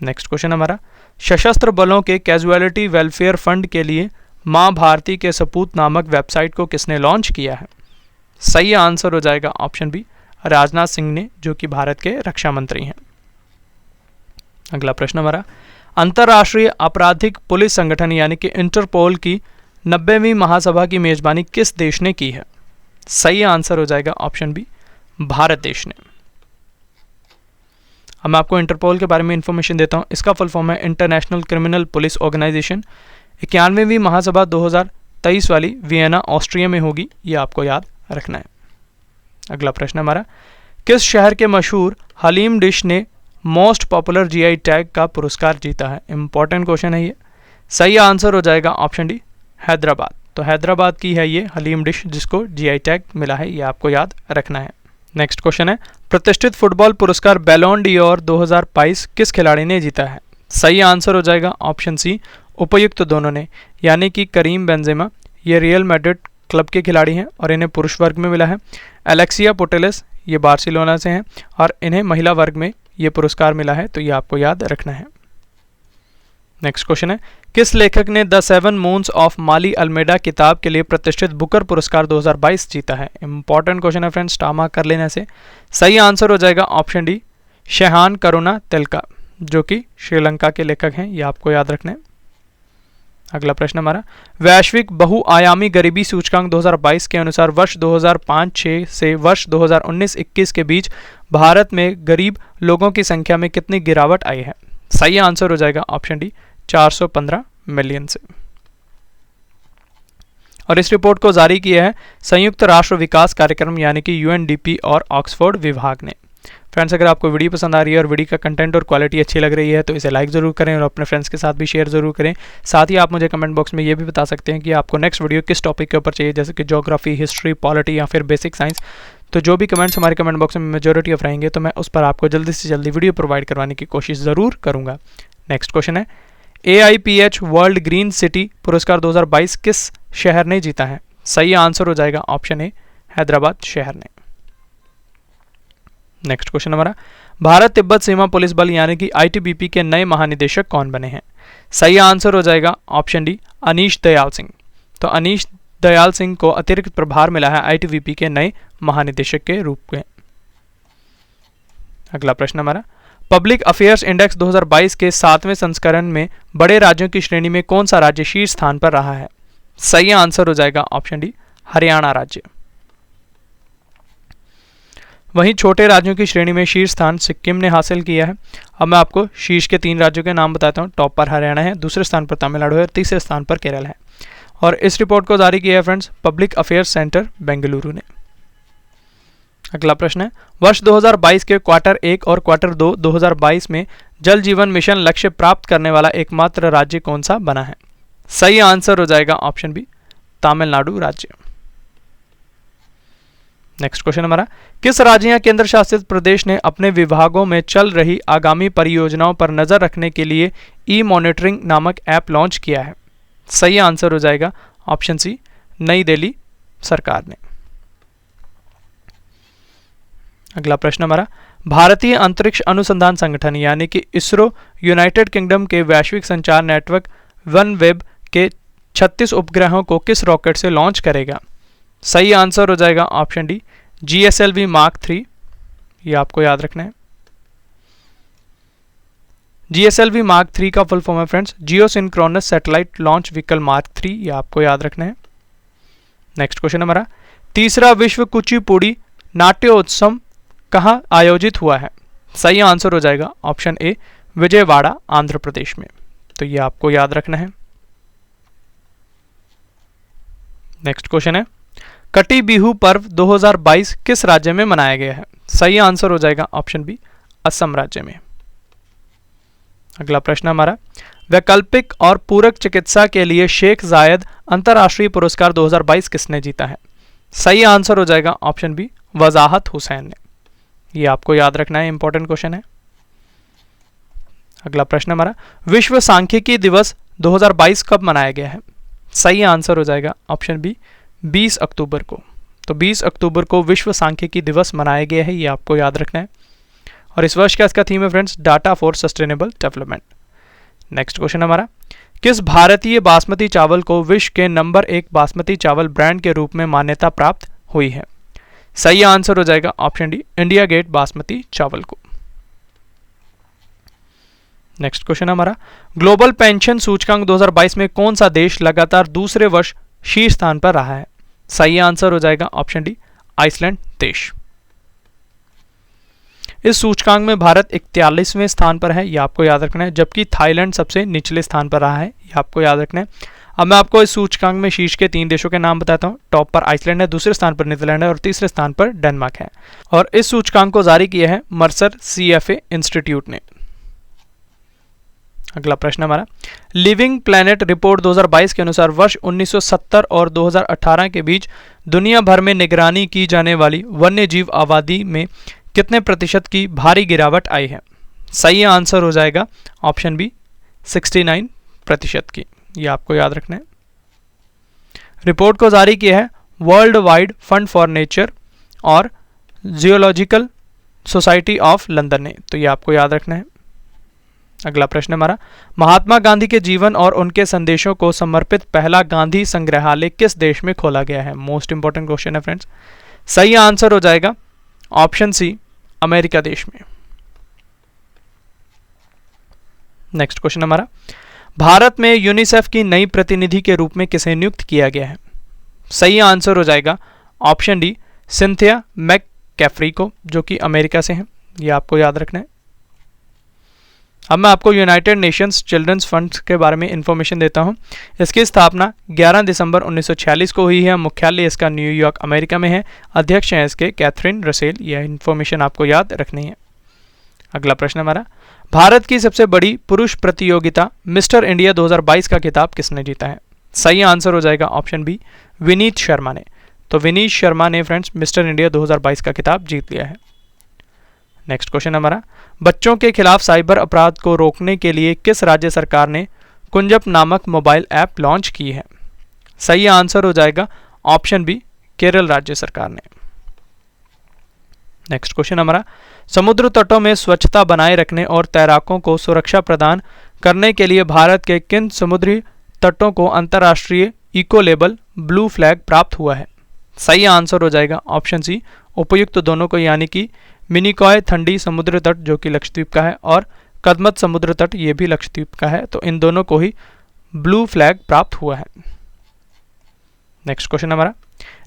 नेक्स्ट क्वेश्चन हमारा, सशस्त्र बलों के कैजुअलिटी वेलफेयर फंड के लिए माँ भारती के सपूत नामक वेबसाइट को किसने लॉन्च किया है? सही आंसर हो जाएगा ऑप्शन बी, राजनाथ सिंह ने, जो कि भारत के रक्षा मंत्री हैं। अगला प्रश्न हमारा, अंतर्राष्ट्रीय आपराधिक पुलिस संगठन यानी कि इंटरपोल की 90वीं महासभा की मेजबानी किस देश ने की है? सही आंसर हो जाएगा ऑप्शन बी, भारत देश ने। अब मैं आपको इंटरपोल के बारे में इंफॉर्मेशन देता हूँ। इसका फुल फॉर्म है इंटरनेशनल क्रिमिनल पुलिस ऑर्गेनाइजेशन। 91वीं महासभा 2023 वाली वियना ऑस्ट्रिया में होगी, ये आपको याद रखना है। अगला प्रश्न हमारा, किस शहर के मशहूर हलीम डिश ने मोस्ट पॉपुलर GI टैग का पुरस्कार जीता है? इंपॉर्टेंट क्वेश्चन है ये। सही आंसर हो जाएगा ऑप्शन डी, हैदराबाद। तो हैदराबाद की है ये हलीम डिश जिसको GI टैग मिला है, ये आपको याद रखना है। नेक्स्ट क्वेश्चन है, प्रतिष्ठित फुटबॉल पुरस्कार बैलोन डी'ओर 2022 किस खिलाड़ी ने जीता है? सही आंसर हो जाएगा ऑप्शन सी, उपयुक्त दोनों ने, यानी कि करीम बेंजेमा। ये रियल मैड्रिड क्लब के खिलाड़ी हैं और इन्हें पुरुष वर्ग में मिला है। एलेक्सिया पुटेलेस ये बार्सिलोना से हैं और इन्हें महिला वर्ग में ये पुरस्कार मिला है, तो ये आपको याद रखना है। नेक्स्ट क्वेश्चन है, किस लेखक ने the 7 moons of Maali Almeida किताब के लिए प्रतिष्ठित बुकर पुरस्कार 2022 जीता है? इंपॉर्टेंट क्वेश्चन है फ्रेंड्स, टामा कर लेने से। सही आंसर हो जाएगा option D, Shehan Karunatilaka, जो कि श्रीलंका के लेखक हैं, ये आपको याद रखना है। अगला प्रश्न हमारा, वैश्विक बहुआयामी गरीबी सूचकांक 2022 के अनुसार वर्ष 2005-6 से वर्ष 2019-21 के बीच भारत में गरीब लोगों की संख्या में कितनी गिरावट आई है? सही आंसर हो जाएगा ऑप्शन डी, 415 मिलियन से। और इस रिपोर्ट को जारी किया है संयुक्त राष्ट्र विकास कार्यक्रम यानी कि यूएनडीपी और ऑक्सफोर्ड विभाग ने। फ्रेंड्स, अगर आपको वीडियो पसंद आ रही है और वीडियो का कंटेंट और क्वालिटी अच्छी लग रही है तो इसे लाइक ज़रूर करें और अपने फ्रेंड्स के साथ भी शेयर ज़रूर करें। साथ ही आप मुझे कमेंट बॉक्स में ये भी बता सकते हैं कि आपको नेक्स्ट वीडियो किस टॉपिक के ऊपर चाहिए, जैसे कि ज्योग्राफी, हिस्ट्री, पॉलिटी या फिर बेसिक साइंस। तो जो भी कमेंट्स हमारे कमेंट बॉक्स में मेजॉरिटी ऑफ रहेंगे तो मैं उस पर आपको जल्दी से जल्दी वीडियो प्रोवाइड करवाने की कोशिश ज़रूर करूँगा। नेक्स्ट क्वेश्चन है, AIPH वर्ल्ड ग्रीन सिटी पुरस्कार 2022 किस शहर ने जीता है? सही आंसर हो जाएगा ऑप्शन ए, हैदराबाद शहर ने। नेक्स्ट क्वेश्चन हमारा, भारत तिब्बत सीमा पुलिस बल यानी कि ITBP के नए महानिदेशक कौन बने हैं? सही आंसर हो जाएगा ऑप्शन डी, अनीश दयाल सिंह। तो अनीश दयाल सिंह को अतिरिक्त प्रभार मिला है ITBP के नए महानिदेशक के रूप में। अगला प्रश्न हमारा, पब्लिक अफेयर्स इंडेक्स 2022 के 7वें संस्करण में बड़े राज्यों की श्रेणी में कौन सा राज्य शीर्ष स्थान पर रहा है? सही आंसर हो जाएगा ऑप्शन डी, हरियाणा राज्य। वहीं छोटे राज्यों की श्रेणी में शीर्ष स्थान सिक्किम ने हासिल किया है। अब मैं आपको शीर्ष के 3 राज्यों के नाम बताता हूं। टॉप पर हरियाणा है, दूसरे स्थान पर तमिलनाडु है और तीसरे स्थान पर केरल है। और इस रिपोर्ट को जारी किया है friends public affairs centre Bengaluru ने। अगला प्रश्न है, वर्ष 2022 के क्वार्टर 1 और क्वार्टर 2 2022 में जल जीवन मिशन लक्ष्य प्राप्त करने वाला एकमात्र राज्य कौन सा बना है? सही आंसर हो जाएगा ऑप्शन बी, तमिलनाडु राज्य। नेक्स्ट क्वेश्चन हमारा, किस राज्य या केंद्र शासित प्रदेश ने अपने विभागों में चल रही आगामी परियोजनाओं पर नजर रखने के लिए ई मॉनिटरिंग नामक ऐप लॉन्च किया है? सही आंसर हो जाएगा ऑप्शन सी, नई दिल्ली सरकार ने। अगला प्रश्न हमारा, भारतीय अंतरिक्ष अनुसंधान संगठन यानी कि इसरो यूनाइटेड किंगडम के वैश्विक संचार नेटवर्क वनवेब के 36 उपग्रहों को किस रॉकेट से लॉन्च करेगा? सही आंसर हो जाएगा ऑप्शन डी, GSLV Mark 3। ये आपको याद रखना है। GSLV Mark 3 का फुल फॉर्म है friends geosynchronous satellite launch vehicle Mark 3। ये आपको याद रखना है। नेक्स्ट क्वेश्चन हमारा, तीसरा विश्व कुचिपुड़ी नाट्योत्सव कहाँ आयोजित हुआ है? सही आंसर हो जाएगा ऑप्शन ए, विजयवाड़ा आंध्र प्रदेश में। तो ये आपको याद रखना है। नेक्स्ट क्वेश्चन है, कटी बिहू पर्व 2022 किस राज्य में मनाया गया है? सही आंसर हो जाएगा ऑप्शन बी, असम राज्य में। अगला प्रश्न हमारा, वैकल्पिक और पूरक चिकित्सा के लिए शेख जायद अंतर्राष्ट्रीय पुरस्कार 2022 किसने जीता है? सही आंसर हो जाएगा ऑप्शन बी, वजाहत हुसैन ने। ये आपको याद रखना है, इंपॉर्टेंट क्वेश्चन है। अगला प्रश्न हमारा, विश्व सांख्यिकी दिवस 2022 कब मनाया गया है? सही आंसर हो जाएगा ऑप्शन बी, 20 अक्टूबर को। तो 20 अक्टूबर को विश्व सांख्यिकी दिवस मनाया गया है, ये आपको याद रखना है। और इस वर्ष का इसका थीम है friends data for sustainable development. Next question हमारा, किस भारतीय बासमती चावल को विश्व के नंबर 1 बासमती चावल ब्रांड के रूप में मान्यता प्राप्त हुई है? सही आंसर हो जाएगा option D, India gate basmati चावल को। नेक्स्ट क्वेश्चन हमारा, ग्लोबल पेंशन सूचकांक 2022 में कौन सा देश लगातार दूसरे वर्ष शीर्ष स्थान पर रहा है? सही आंसर हो जाएगा ऑप्शन डी, आइसलैंड देश। इस सूचकांक में भारत 41वें स्थान पर है, यह आपको याद रखना है, जबकि थाईलैंड सबसे निचले स्थान पर रहा है, यह आपको याद रखना है। अब मैं आपको इस सूचकांक में शीर्ष के 3 देशों के नाम बताता हूं। टॉप पर आइसलैंड है, दूसरे स्थान पर नीदरलैंड है और तीसरे स्थान पर डेनमार्क है। और इस सूचकांक को जारी किया है मर्सर CFA इंस्टीट्यूट ने। अगला प्रश्न हमारा, लिविंग प्लैनेट रिपोर्ट 2022 के अनुसार वर्ष 1970 और 2018 के बीच दुनिया भर में निगरानी की जाने वाली वन्य जीव आबादी में कितने प्रतिशत की भारी गिरावट आई है? सही आंसर हो जाएगा ऑप्शन बी, 69% की। ये आपको याद रखना है। रिपोर्ट को जारी किया है world wide fund for nature और जियोलॉजिकल सोसाइटी ऑफ लंदन ने। तो ये आपको याद रखना है। अगला प्रश्न हमारा, महात्मा गांधी के जीवन और उनके संदेशों को समर्पित पहला गांधी संग्रहालय किस देश में खोला गया है? मोस्ट इंपॉर्टेंट क्वेश्चन है फ्रेंड्स। सही आंसर हो जाएगा ऑप्शन सी, अमेरिका देश में। नेक्स्ट क्वेश्चन हमारा, भारत में यूनिसेफ की नई प्रतिनिधि के रूप में किसे नियुक्त किया गया है? सही आंसर हो जाएगा ऑप्शन डी, सिंथिया मैककैफरी को, जो कि अमेरिका से हैं। ये आपको याद रखना है। अब मैं आपको यूनाइटेड नेशंस चिल्ड्रंस फंड के बारे में इंफॉर्मेशन देता हूं। इसकी स्थापना 11 दिसंबर 1946 को हुई है। मुख्यालय इसका न्यूयॉर्क अमेरिका में है। अध्यक्ष हैं इसके कैथरीन रसेल। यह इंफॉर्मेशन आपको याद रखनी है। अगला प्रश्न हमारा, भारत की सबसे बड़ी पुरुष प्रतियोगिता मिस्टर इंडिया 2022 का खिताब किसने जीता है? सही आंसर हो जाएगा ऑप्शन बी, विनीत शर्मा ने। तो विनीत शर्मा ने फ्रेंड्स मिस्टर इंडिया 2022 का खिताब जीत लिया है। नेक्स्ट क्वेश्चन हमारा, बच्चों के खिलाफ साइबर अपराध को रोकने के लिए किस राज्य सरकार ने कुंजप नामक मोबाइल ऐप लॉन्च की है? सही आंसर हो जाएगा ऑप्शन बी, केरल राज्य सरकार ने। नेक्स्ट क्वेश्चन हमारा, समुद्र तटों में स्वच्छता बनाए रखने और तैराकों को सुरक्षा प्रदान करने के लिए भारत के किन समुद्री तटों को अंतर्राष्ट्रीय इको लेबल ब्लू फ्लैग प्राप्त हुआ है? सही आंसर हो जाएगा ऑप्शन सी, उपयुक्त दोनों को, यानी कि मिनिकॉय थंडी समुद्र तट जो कि लक्षद्वीप का है और कदमत समुद्र तट ये भी लक्षद्वीप का है। तो इन दोनों को ही ब्लू फ्लैग प्राप्त हुआ है। नेक्स्ट क्वेश्चन हमारा,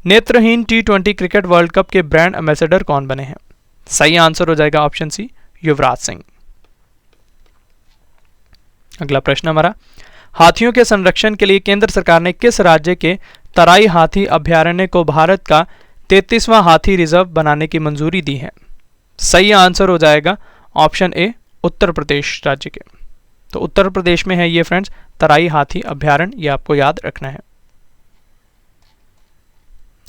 नेत्रहीन T20 क्रिकेट वर्ल्ड कप के ब्रांड एम्बेसडर कौन बने हैं? सही आंसर हो जाएगा ऑप्शन सी, युवराज सिंह। अगला प्रश्न हमारा, हाथियों के संरक्षण के लिए केंद्र सरकार ने किस राज्य के तराई हाथी अभयारण्य को भारत का 33वां हाथी रिजर्व बनाने की मंजूरी दी है? सही आंसर हो जाएगा ऑप्शन ए, उत्तर प्रदेश राज्य के। तो उत्तर प्रदेश में है ये फ्रेंड्स तराई हाथी अभयारण्य, ये आपको याद रखना है।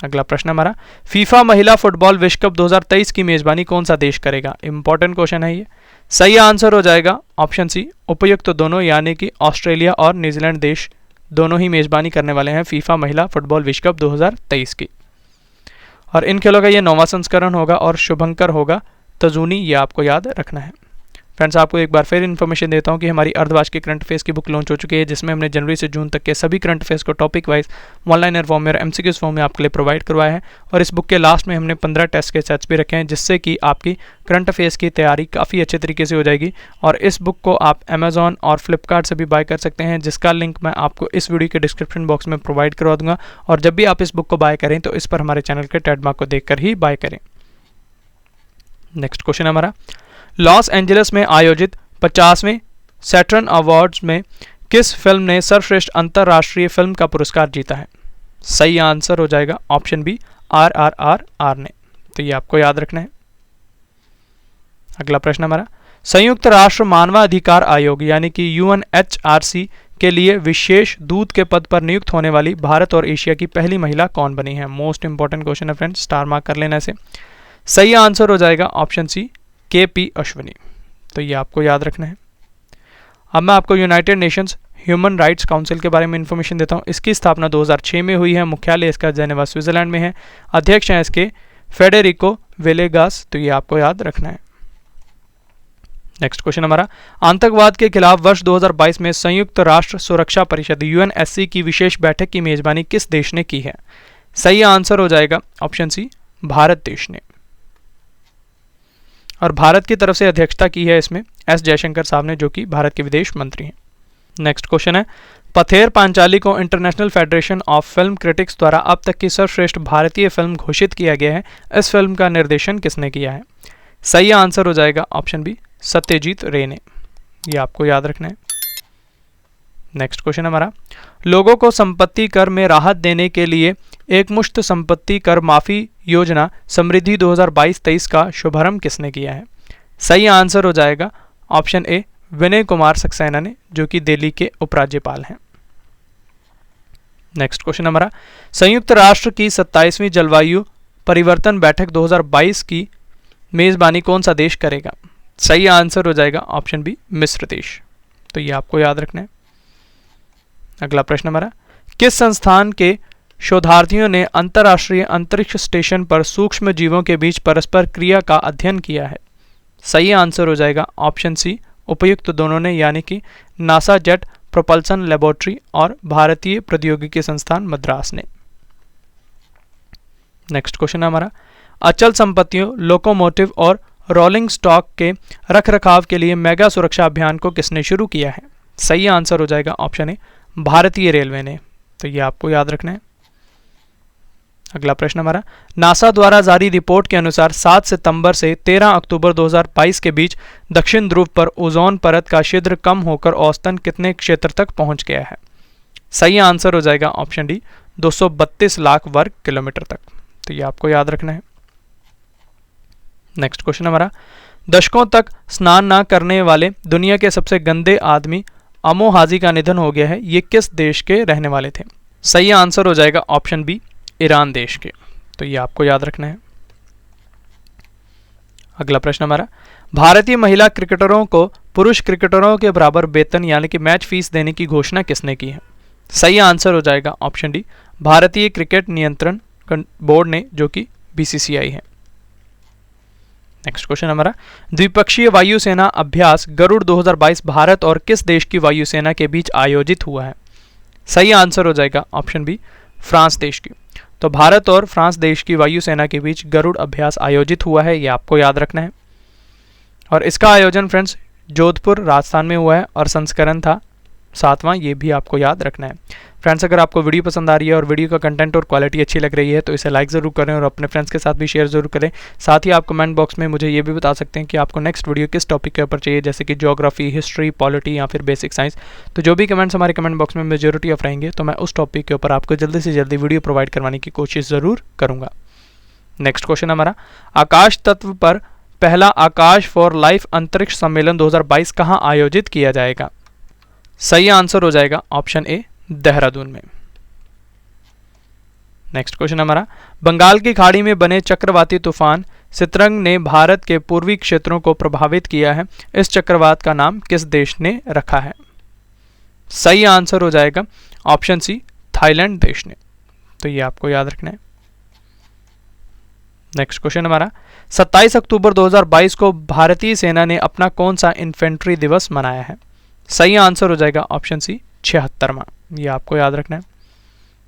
अगला प्रश्न हमारा, फीफा महिला फुटबॉल विश्व कप 2023 की मेजबानी कौन सा देश करेगा? इंपॉर्टेंट क्वेश्चन है ये। सही आंसर हो जाएगा ऑप्शन सी, उपयुक्त दोनों, यानी कि ऑस्ट्रेलिया और न्यूजीलैंड देश दोनों ही मेजबानी करने वाले हैं फीफा महिला फुटबॉल विश्व कप 2023 की। और इन खेलों का ये 9वां संस्करण होगा और शुभंकर होगा तजूनी, ये आपको याद रखना है। फ्रेंड्स, आपको एक बार फिर इन्फॉर्मेशन देता हूं कि हमारी अर्धवार्षिक करंट अफेयर्स की बुक लॉन्च हो चुकी है, जिसमें हमने जनवरी से जून तक के सभी करंट अफेयर्स को टॉपिक वाइज ऑनलाइन फॉर्म में और MCQs फॉर्म में आपके लिए प्रोवाइड करवाया है। और इस बुक के लास्ट में हमने 15 टेस्ट के सेट्स भी रखे हैं, जिससे कि आपकी करंट अफेयर्स की तैयारी काफ़ी अच्छे तरीके से हो जाएगी। और इस बुक को आप अमेजॉन और फ्लिपकार्ट से भी बाय कर सकते हैं, जिसका लिंक मैं आपको इस वीडियो के डिस्क्रिप्शन बॉक्स में प्रोवाइड करवा दूंगा। और जब भी आप इस बुक को बाय करें तो इस पर हमारे चैनल के टैग मार्क को देखकर ही बाय करें। नेक्स्ट क्वेश्चन हमारा, लॉस एंजलिस में आयोजित 50वें सैटर्न अवार्ड्स में किस फिल्म ने सर्वश्रेष्ठ अंतर्राष्ट्रीय फिल्म का पुरस्कार जीता है? सही आंसर हो जाएगा ऑप्शन बी, RRR ने। तो ये आपको याद रखना है। अगला प्रश्न हमारा, संयुक्त राष्ट्र मानवाधिकार आयोग यानी कि UNHRC के लिए विशेष दूत के पद पर नियुक्त होने वाली भारत और एशिया की पहली महिला कौन बनी है? मोस्ट इंपॉर्टेंट क्वेश्चन है फ्रेंड्स, स्टार मार्क कर लेना इसे। सही आंसर हो जाएगा ऑप्शन सी, KP अश्विनी। तो ये आपको याद रखना है। अब मैं आपको United Nations human rights council के बारे में इंफॉर्मेशन देता हूँ। इसकी स्थापना 2006 में हुई है। मुख्यालय इसका जेनेवा स्विट्जरलैंड में है। अध्यक्ष हैं इसके फेडेरिको वेलेगास। तो ये आपको याद रखना है। नेक्स्ट क्वेश्चन हमारा, आतंकवाद के खिलाफ वर्ष 2022 में संयुक्त राष्ट्र सुरक्षा परिषद UNSC की विशेष बैठक की मेजबानी किस देश ने की है? सही आंसर हो जाएगा ऑप्शन सी, भारत देश ने। और भारत की तरफ से अध्यक्षता की है इसमें S जयशंकर साहब ने, जो कि भारत के विदेश मंत्री हैं। नेक्स्ट क्वेश्चन है, पथेर पांचाली को international federation of film critics द्वारा अब तक की सर्वश्रेष्ठ भारतीय फिल्म घोषित किया गया है। इस फिल्म का निर्देशन किसने किया है? सही आंसर हो जाएगा ऑप्शन बी, सत्यजीत रे ने। ये आपको याद रखना है। नेक्स्ट क्वेश्चन हमारा, लोगों को संपत्ति कर में राहत देने के लिए एकमुश्त संपत्ति कर माफी योजना समृद्धि 2022-23 का शुभारंभ किसने किया है? सही आंसर हो जाएगा ऑप्शन ए, विनय कुमार सक्सेना ने, जो कि दिल्ली के उपराज्यपाल हैं। नेक्स्ट क्वेश्चन हमारा, संयुक्त राष्ट्र की 27वीं जलवायु परिवर्तन बैठक 2022 की मेजबानी कौन सा देश करेगा? सही आंसर हो जाएगा ऑप्शन बी, मिस्र देश। तो ये आपको याद रखना है। अगला प्रश्न हमारा, किस संस्थान के शोधार्थियों ने अंतर्राष्ट्रीय अंतरिक्ष स्टेशन पर सूक्ष्म जीवों के बीच परस्पर क्रिया का अध्ययन किया है? सही आंसर हो जाएगा ऑप्शन सी, उपयुक्त दोनों ने, यानी कि नासा जेट प्रोपल्सन लेबोरेटरी और भारतीय प्रौद्योगिकी संस्थान मद्रास ने। नेक्स्ट क्वेश्चन हमारा, अचल संपत्तियों, लोकोमोटिव और रोलिंग स्टॉक के रखरखाव के लिए मेगा सुरक्षा अभियान को किसने शुरू किया है? सही आंसर हो जाएगा ऑप्शन ए भारतीय रेलवे ने। तो ये आपको याद रखना है। अगला प्रश्न हमारा, नासा द्वारा जारी रिपोर्ट के अनुसार 7 सितंबर से 13 अक्टूबर 2022 के बीच दक्षिण ध्रुव पर ओजोन परत का छिद्र कम होकर औसतन कितने क्षेत्र तक पहुंच गया है? सही आंसर हो जाएगा ऑप्शन डी 232 लाख वर्ग किलोमीटर तक। तो ये आपको याद रखना है। नेक्स्ट क्वेश्चन हमारा, दशकों तक स्नान न करने वाले दुनिया के सबसे गंदे आदमी अमो हाजी का निधन हो गया है। ये किस देश के रहने वाले थे? सही आंसर हो जाएगा ऑप्शन बी ईरान देश के। तो ये आपको याद रखना है। अगला प्रश्न हमारा, भारतीय महिला क्रिकेटरों को पुरुष क्रिकेटरों के बराबर वेतन यानी कि मैच फीस देने की घोषणा किसने की है? सही आंसर हो जाएगा ऑप्शन डी भारतीय क्रिकेट नियंत्रण बोर्ड ने, जो कि बीसीसीआई है। नेक्स्ट क्वेश्चन हमारा, द्विपक्षीय वायुसेना अभ्यास गरुड़ 2022 भारत और किस देश की वायुसेना के बीच आयोजित हुआ है? सही आंसर हो जाएगा ऑप्शन बी फ्रांस देश की। तो भारत और फ्रांस देश की वायुसेना के बीच गरुड़ अभ्यास आयोजित हुआ है, ये आपको याद रखना है। और इसका आयोजन फ्रेंड्स जोधपुर राजस्थान में हुआ है और संस्करण था 7वां, ये भी आपको याद रखना है। फ्रेंड्स, अगर आपको वीडियो पसंद आ रही है और वीडियो का कंटेंट और क्वालिटी अच्छी लग रही है तो इसे लाइक ज़रूर करें और अपने फ्रेंड्स के साथ भी शेयर ज़रूर करें। साथ ही आप कमेंट बॉक्स में मुझे ये भी बता सकते हैं कि आपको नेक्स्ट वीडियो किस टॉपिक के ऊपर चाहिए, जैसे कि ज्योग्राफी, हिस्ट्री, पॉलिटी या फिर बेसिक साइंस। तो जो भी कमेंट्स हमारे कमेंट बॉक्स में मेजोरिटी ऑफ रहेंगे तो मैं उस टॉपिक के ऊपर आपको जल्दी से जल्दी वीडियो प्रोवाइड करवाने की कोशिश ज़रूर करूँगा। नेक्स्ट क्वेश्चन हमारा, आकाश तत्व पर पहला आकाश फॉर लाइफ अंतरिक्ष सम्मेलन 2022 कहाँ आयोजित किया जाएगा? सही आंसर हो जाएगा ऑप्शन ए देहरादून में। नेक्स्ट क्वेश्चन हमारा, बंगाल की खाड़ी में बने चक्रवाती तूफान सितरंग ने भारत के पूर्वी क्षेत्रों को प्रभावित किया है। इस चक्रवात का नाम किस देश ने रखा है? सही आंसर हो जाएगा ऑप्शन सी थाईलैंड देश ने। तो ये आपको याद रखना है। नेक्स्ट क्वेश्चन हमारा, 27 अक्टूबर 2022 को भारतीय सेना ने अपना कौन सा इन्फेंट्री दिवस मनाया है? सही आंसर हो जाएगा ऑप्शन सी 76वां। ये आपको याद रखना है।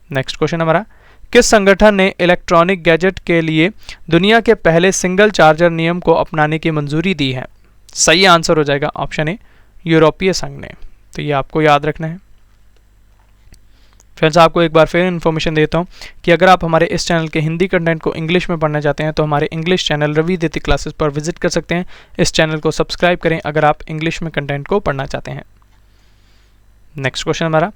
नेक्स्ट क्वेश्चन हमारा, किस संगठन ने इलेक्ट्रॉनिक गैजेट के लिए दुनिया के पहले सिंगल चार्जर नियम को अपनाने की मंजूरी दी है? सही आंसर हो जाएगा ऑप्शन ए यूरोपीय संघ ने। तो ये आपको याद रखना है। फ्रेंड्स, आपको एक बार फिर इन्फॉर्मेशन देता हूँ कि अगर आप हमारे इस चैनल के हिंदी कंटेंट को इंग्लिश में पढ़ना चाहते हैं तो हमारे इंग्लिश चैनल रवि दिति क्लासेस पर विजिट कर सकते हैं। इस चैनल को सब्सक्राइब करें अगर आप इंग्लिश में कंटेंट को पढ़ना चाहते हैं। नेक्स्ट क्वेश्चन हमारा,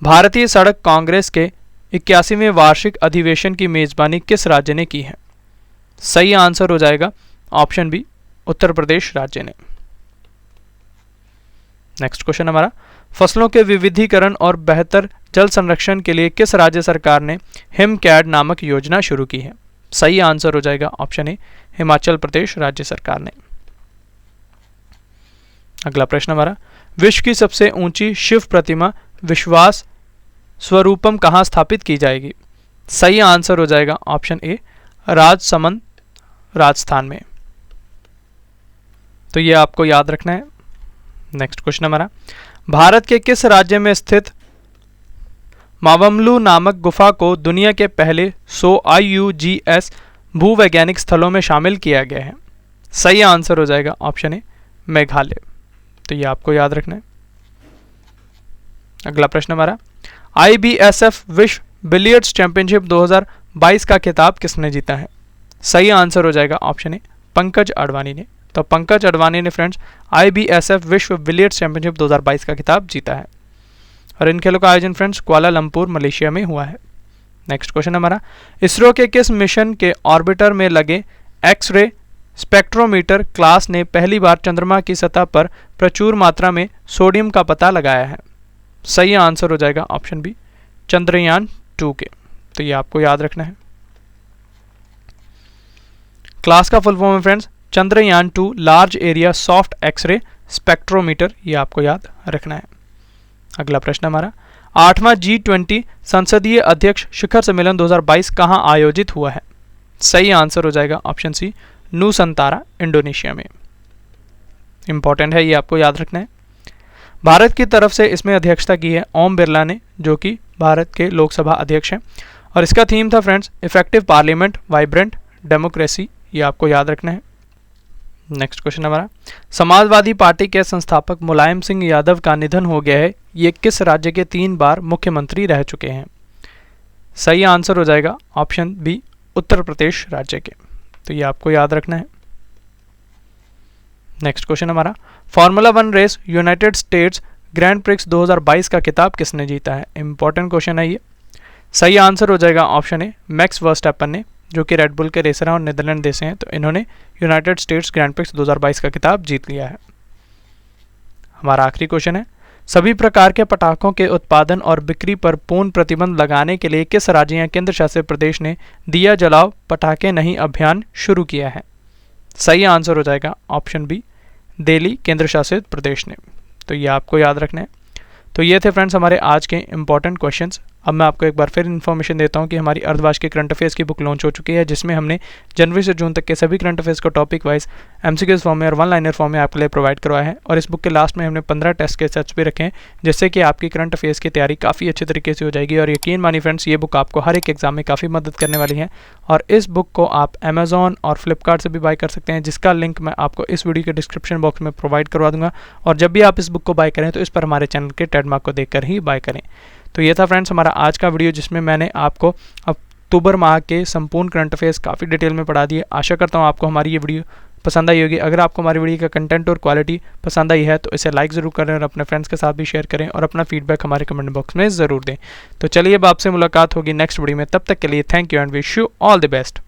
भारतीय सड़क कांग्रेस के 81वें वार्षिक अधिवेशन की मेजबानी किस राज्य ने की है? सही आंसर हो जाएगा ऑप्शन बी उत्तर प्रदेश राज्य ने। नेक्स्ट क्वेश्चन हमारा, फसलों के विविधीकरण और बेहतर जल संरक्षण के लिए किस राज्य सरकार ने हिमकैड नामक योजना शुरू की है? सही आंसर हो जाएगा ऑप्शन ए हिमाचल प्रदेश राज्य सरकार ने। अगला प्रश्न हमारा, विश्व की सबसे ऊंची शिव प्रतिमा विश्वास स्वरूपम कहाँ स्थापित की जाएगी? सही आंसर हो जाएगा ऑप्शन ए राजसमंद राजस्थान में। तो ये आपको याद रखना है। नेक्स्ट क्वेश्चन हमारा, भारत के किस राज्य में स्थित मावमलू नामक गुफा को दुनिया के पहले 100 IUGS भूवैज्ञानिक स्थलों में शामिल किया गया है? सही आंसर हो जाएगा ऑप्शन ए मेघालय। तो ये आपको याद रखना है। अगला प्रश्न हमारा, IBSF विश्व बिलियर्ड्स चैंपियनशिप 2022 का खिताब किसने जीता है? सही आंसर हो जाएगा ऑप्शन ए पंकज अडवाणी ने। तो पंकज अडवाणी ने फ्रेंड्स IBSF विश्व बिलियर्ड्स चैंपियनशिप 2022 का खिताब जीता है और इन खेलों का आयोजन फ्रेंड्स कुआलालंपुर मलेशिया में हुआ है। नेक्स्ट क्वेश्चन हमारा, इसरो के किस मिशन के ऑर्बिटर में लगे एक्स-रे स्पेक्ट्रोमीटर क्लास ने पहली बार चंद्रमा की सतह पर प्रचुर मात्रा में सोडियम का पता लगाया है? सही आंसर हो जाएगा ऑप्शन बी चंद्रयान 2 के। तो ये आपको याद रखना है। क्लास का फुल फॉर्म है friends Chandrayaan 2 large area soft x ray spectrometer. ये आपको याद रखना है। अगला प्रश्न हमारा, 8वां G20 संसदीय अध्यक्ष शिखर सम्मेलन 2022 कहाँ आयोजित हुआ है? सही आंसर हो जाएगा ऑप्शन सी नूसंतारा इंडोनेशिया में। इंपॉर्टेंट है, ये आपको याद रखना है। भारत की तरफ से इसमें अध्यक्षता की है ओम बिरला ने, जो कि भारत के लोकसभा अध्यक्ष हैं और इसका थीम था friends effective parliament vibrant democracy. ये आपको याद रखना है। नेक्स्ट क्वेश्चन हमारा, समाजवादी पार्टी के संस्थापक मुलायम सिंह यादव का निधन हो गया है, ये किस राज्य के 3 बार मुख्यमंत्री रह चुके हैं? सही आंसर हो जाएगा ऑप्शन बी, उत्तर प्रदेश राज्य के। तो ये आपको याद रखना है। नेक्स्ट क्वेश्चन हमारा, formula 1 race United States grand prix 2022 का खिताब किसने जीता है? इंपॉर्टेंट क्वेश्चन है ये। सही आंसर हो जाएगा ऑप्शन ए, मैक्स वर्स्टैपन ने, जो कि रेडबुल के रेसर हैं और नीदरलैंड देश हैं। तो इन्होंने यूनाइटेड स्टेट्स ग्रैंड प्रिक्स 2022 का खिताब जीत लिया है। हमारा आखिरी क्वेश्चन है, सभी प्रकार के पटाखों के उत्पादन और बिक्री पर पूर्ण प्रतिबंध लगाने के लिए किस राज्य या केंद्र शासित प्रदेश ने दिया जलाओ पटाखे नहीं अभियान शुरू किया है? सही आंसर हो जाएगा ऑप्शन बी, दिल्ली केंद्र शासित प्रदेश ने। तो ये आपको याद रखना है। तो ये थे फ्रेंड्स हमारे आज के इंपॉर्टेंट क्वेश्चंस। अब मैं आपको एक बार फिर इन्फॉर्मेशन देता हूँ कि हमारी अर्धवार्षिक करंट अफेयर्स की बुक लॉन्च हो चुकी है, जिसमें हमने जनवरी से जून तक के सभी करंट अफेयर्स को टॉपिक वाइज एमसीक्यूज फॉर्म में और 1 लाइनर फॉर्म में आपके लिए प्रोवाइड करवाया है। और इस बुक के लास्ट में हमने 15 टेस्ट के सेट्स भी रखे हैं, जिससे कि आपकी करंट अफेयर्स की तैयारी काफ़ी अच्छे तरीके से हो जाएगी। और यकीन मानिए फ्रेंड्स, ये बुक आपको हर एक एग्जाम में काफ़ी मदद करने वाली है। और इस बुक को आप अमेजॉन और फ्लिपकार्ट से भी बाय कर सकते हैं, जिसका लिंक मैं आपको इस वीडियो के डिस्क्रिप्शन बॉक्स में प्रोवाइड करवा दूंगा। और जब भी आप इस बुक को बाय करें तो इस पर हमारे चैनल के ट्रेडमार्क को देखकर ही बाय करें। तो ये था फ्रेंड्स हमारा आज का वीडियो, जिसमें मैंने आपको अक्टूबर माह के संपूर्ण करंट अफेयर्स काफ़ी डिटेल में पढ़ा दिए। आशा करता हूँ आपको हमारी ये वीडियो पसंद आई होगी। अगर आपको हमारी वीडियो का कंटेंट और क्वालिटी पसंद आई है तो इसे लाइक ज़रूर करें और अपने फ्रेंड्स के साथ भी शेयर करें और अपना फीडबैक हमारे कमेंट बॉक्स में ज़रूर दें। तो चलिए अब आपसे मुलाकात होगी नेक्स्ट वीडियो में। तब तक के लिए thank you and wish you all the best.